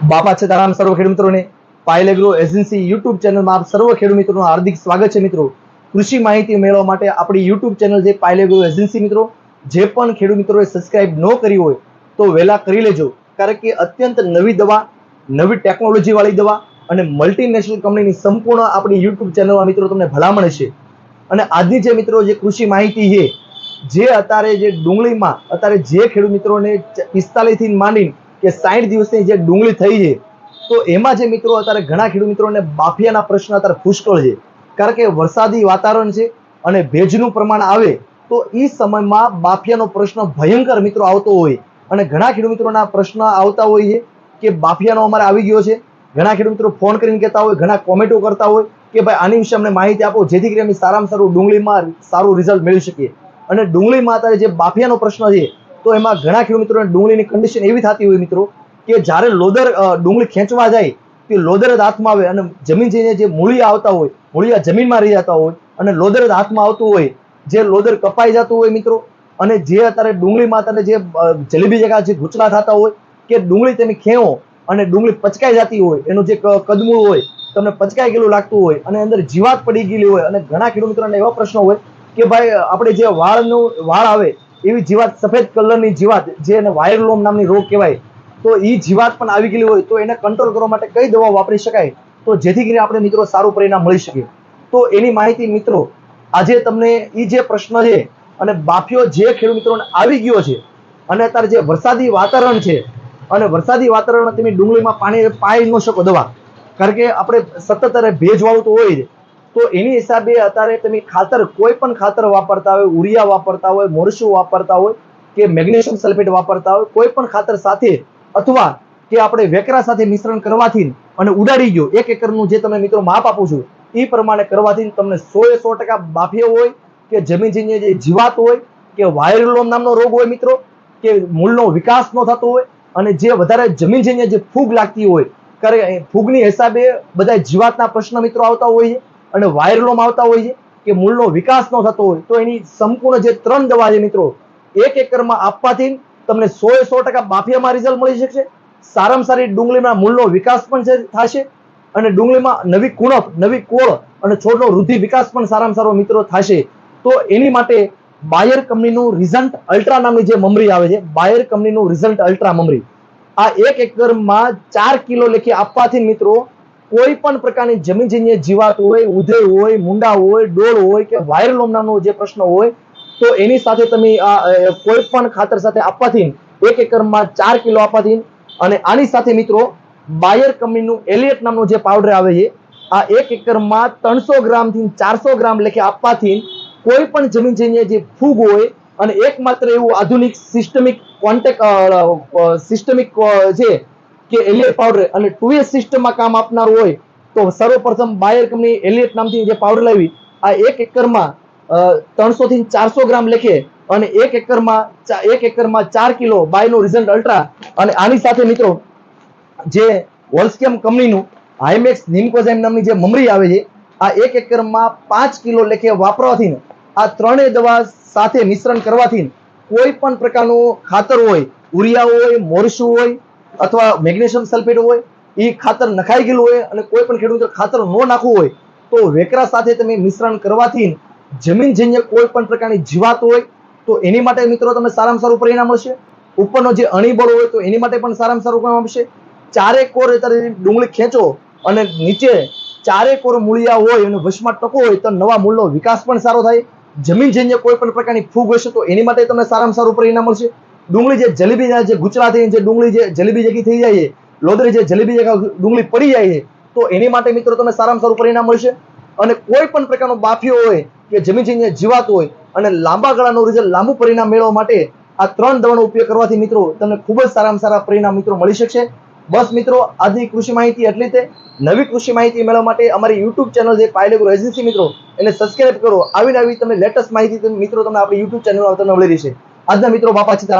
બાપા સીતારામ સર્વ ખેડૂત મિત્રોને પાયલ એગ્રો એજન્સી યુટ્યુબ ચેનલમાં આપ સર્વ ખેડૂત મિત્રોનું હાર્દિક સ્વાગત છે। મિત્રો કૃષિ માહિતી મેળવવા માટે આપણી યુટ્યુબ ચેનલ છે પાયલ એગ્રો એજન્સી। મિત્રો જે પણ ખેડૂત મિત્રોએ સબસ્ક્રાઇબ ન કરી હોય તો વહેલા કરી લેજો, કારણ કે અત્યંત નવી દવા, નવી ટેકનોલોજી વાળી દવા અને મલ્ટીનેશનલ કંપનીની સંપૂર્ણ આપણી યુટ્યુબ ચેનલમાં મિત્રો તમને ભલામણ છે। અને આજની જે મિત્રો જે કૃષિ માહિતી છે, જે અત્યારે જે ડુંગળીમાં અત્યારે જે ખેડૂત મિત્રોને 45 થી માંડીને કે 60 દિવસની જે ડુંગળી થઈ છે, તો એમાં જે મિત્રો અત્યારે ઘણા ખેડૂત મિત્રોને બાફિયાના પ્રશ્ન અત્યારે પુષ્કળ છે, કારણ કે વરસાદી વાતાવરણ છે અને ભેજનું પ્રમાણ આવે તો એ સમયમાં બાફિયાનો પ્રશ્ન ભયંકર મિત્રો આવતો હોય અને ઘણા ખેડૂત મિત્રોના પ્રશ્ન આવતા હોય છે કે બાફિયાનો અમારે આવી ગયો છે। ઘણા ખેડૂત મિત્રો ફોન કરીને કહેતા હોય, ઘણા કોમેન્ટો કરતા હોય કે ભાઈ આની વિશે અમને માહિતી આપો, જેથી કરીને અમે સારામાં સારું ડુંગળીમાં સારું રિઝલ્ટ મેળવી શકીએ। અને ડુંગળીમાં અત્યારે જે બાફિયાનો પ્રશ્ન છે, તો એમાં ઘણા ખેડૂત મિત્રોને ડુંગળીની કન્ડિશન એવી થતી હોય મિત્રો કે જ્યારે લોદર ડુંગળી ખેંચવા જાય તે લોદર જ હાથમાં આવે અને જમીન જઈને જે મૂળિયા આવતા હોય, મૂળિયા જમીનમાં રહી જતા હોય અને લોદર જ હાથમાં આવતું હોય, જે લોદર કપાઈ જતું હોય મિત્રો। અને જે અત્યારે ડુંગળીમાં અત્યારે જે જલેબી જગા જે ગુચરા થતા હોય કે ડુંગળી તમે ખેવો અને ડુંગળી પચકાઈ જતી હોય, એનું જે કદમૂળ હોય તમને પચકાઈ ગયેલું લાગતું હોય અને અંદર જીવાત પડી ગયેલી હોય અને ઘણા ખેડૂત મિત્રોને એવા પ્રશ્નો હોય કે ભાઈ આપણે જે વાળ આવે એવી જીવાત, સફેદ કલરની જીવાત જેને વાયરલોમ નામની રોગ કહેવાય, તો એ જીવાત પણ આવી ગયેલી હોય તો એને કંટ્રોલ કરવા માટે કઈ દવા વાપરી શકાય તો જેથી કરીને આપણે મિત્રો સારું પરિણામ મળી શકે। તો એની માહિતી મિત્રો આજે તમને એ જે પ્રશ્ન છે અને બાફિયો જે ખેડૂત મિત્રોને આવી ગયો છે અને અત્યારે જે વરસાદી વાતાવરણ છે અને વરસાદી વાતાવરણમાં તમે ડુંગળીમાં પાણી પાઈ ન શકો દવા, કારણ કે આપણે સતત ભેજવાળું તો હોય જ, તો એની હિસાબે અત્યારે તમે ખાતર કોઈ પણ ખાતર વાપરતા હોય, ઉરિયા વાપરતા હોય, મોરસું વાપરતા હોય કે મેગ્નેશિયમ સલ્ફેટ વાપરતા હોય, કોઈ પણ ખાતર સાથે અથવા કે આપણે વેકરા સાથે મિશ્રણ કરવાથી અને ઉડાડી ગયો 1 એકરનું જે તમે મિત્રો માપ આપું છું એ પ્રમાણે કરવાથી તમને 100% બાફિયો હોય કે જમીન જઈને જે જીવાત હોય કે વાયરલોમ નામનો રોગ હોય મિત્રો, કે મૂળનો વિકાસ ન થતો હોય અને જે વધારે જમીન જઈને જે ફૂગ લાગતી હોય, કારણ ફૂગની હિસાબે બધા જીવાતના પ્રશ્ન મિત્રો આવતા હોય છે અને વાયરલોમ આવતા હોય છે કે મૂળનો વિકાસ ન થતો હોય, તો એની સંપૂર્ણ જે 3 દવા છે મિત્રો 1 એકરમાં આપવાથી તમને 100% બાફિયામાં રિઝલ્ટ મળી શકશે। સારામાં સારી ડુંગળીમાં મૂળનો વિકાસ પણ થશે અને ડુંગળીમાં નવી કુણપ, નવી કોળ અને છોડનો વૃદ્ધિ વિકાસ પણ સારામાં સારો મિત્રો થશે। તો એની માટે બાયર કંપનીનું રિઝલ્ટ અલ્ટ્રા નામની જે મમરી આવે છે, બાયર કંપનીનું રિઝલ્ટ અલ્ટ્રા મમરી, આ 1 એકરમાં 4 કિલો લેખે આપવાથી મિત્રો કોઈ પણ પ્રકારની જમીન જન્ય જીવાત હોય, ઉધઈ હોય, મુંડા હોય, ડોળ હોય કે વાયરલોમ નામનો જે પ્રશ્ન હોય તો એની સાથે તમે કોઈ પણ ખાતર સાથે આપવાથી 1 એકરમાં 4 કિલો આપવાથી અને આની સાથે મિત્રો બાયર કંપનીનું એલિયટ નામનો જે પાવડર આવે છે, આ 1 એકરમાં 300 ગ્રામ થી 400 ગ્રામ લેખે આપવાથી કોઈ પણ જમીન જન્ય જે ફૂગ હોય અને એકમાત્ર એવું આધુનિક સિસ્ટમિક છે કે એલિયટ પાવડર અને 2S સિસ્ટમમાં કામ આપનાર હોય તો સર્વપ્રથમ બાયર કંપની એલિયટ નામથી જે પાવડર લાવી આ 1 એકરમાં 300 થી 400 ગ્રામ લેખે અને 1 એકરમાં 4 કિલો બાયનું રિઝલ્ટ અલ્ટ્રા અને આની સાથે મિત્રો જે વોલ્સ્કેમ કંપનીનું હાઈમેક્સ નિમકોઝાઇમ નામની જે મમરી આવે છે, આ 1 એકરમાં 5 કિલો લેખે વાપરવાથી આ ત્રણેય દવા સાથે મિશ્રણ કરવાથી કોઈ પણ પ્રકારનું ખાતર હોય, ઉરિયા હોય, મોરસું હોય અથવા મેગ્નેશિયમ સલ્ફેટ હોય, એ ખાતર નખાઈ ગયેલું હોય અને કોઈ પણ ખેડૂત ખાતર ન નાખવું હોય તો વેકરા સાથે તમે મિશ્રણ કરવાથી જમીન જન્ય કોઈ પણ પ્રકારની જીવાત હોય તો એની માટે મિત્રો તમને સારામાં સારું પરિણામ મળશે। ઉપરનો જે અણીબળ હોય તો એની માટે પણ સારામાં સારું પરિણામ મળશે। 4 કોર અત્યારે ડુંગળી ખેંચો અને નીચે 4 કોર મૂળિયા હોય અને વશમાં ટકો હોય તો નવા મૂળનો વિકાસ પણ સારો થાય। જમીન જન્ય કોઈ પણ પ્રકારની ફૂગ હશે તો એની માટે તમને સારામાં સારું પરિણામ મળશે। ડુંગળી જે જલેબી જે ગુચરા થઈ જે ડુંગળી જે જલેબી જગી થઈ જાય છે, લોદરી જે જલેબી જગા ડુંગળી પડી જાય છે, તો એની માટે મિત્રો તમને સારામાં સારું પરિણામ મળશે। અને કોઈ પણ પ્રકારનો બાફિયો હોય કે જમીન જન્ય જીવાત હોય અને લાંબા ગાળાનું રિઝલ્ટ, લાંબુ પરિણામ મેળવવા માટે આ 3 દવાનો ઉપયોગ કરવાથી મિત્રો તમને ખૂબ જ સારામાં સારા પરિણામ મિત્રો મળી શકશે। બસ મિત્રો આજની કૃષિ માહિતી એટલી તે નવી કૃષિ માહિતી મેળવવા માટે અમારી યુટ્યુબ ચેનલ છે પાયલ એગ્રો એજન્સી મિત્રો એને સબસ્ક્રાઇબ કરો। આવી તમને લેટેસ્ટ માહિતી મિત્રો તમને આપણી યુટ્યુબ ચેનલમાં તમને મળી રહેશે। આજના મિત્રો બાપા સીતારામ।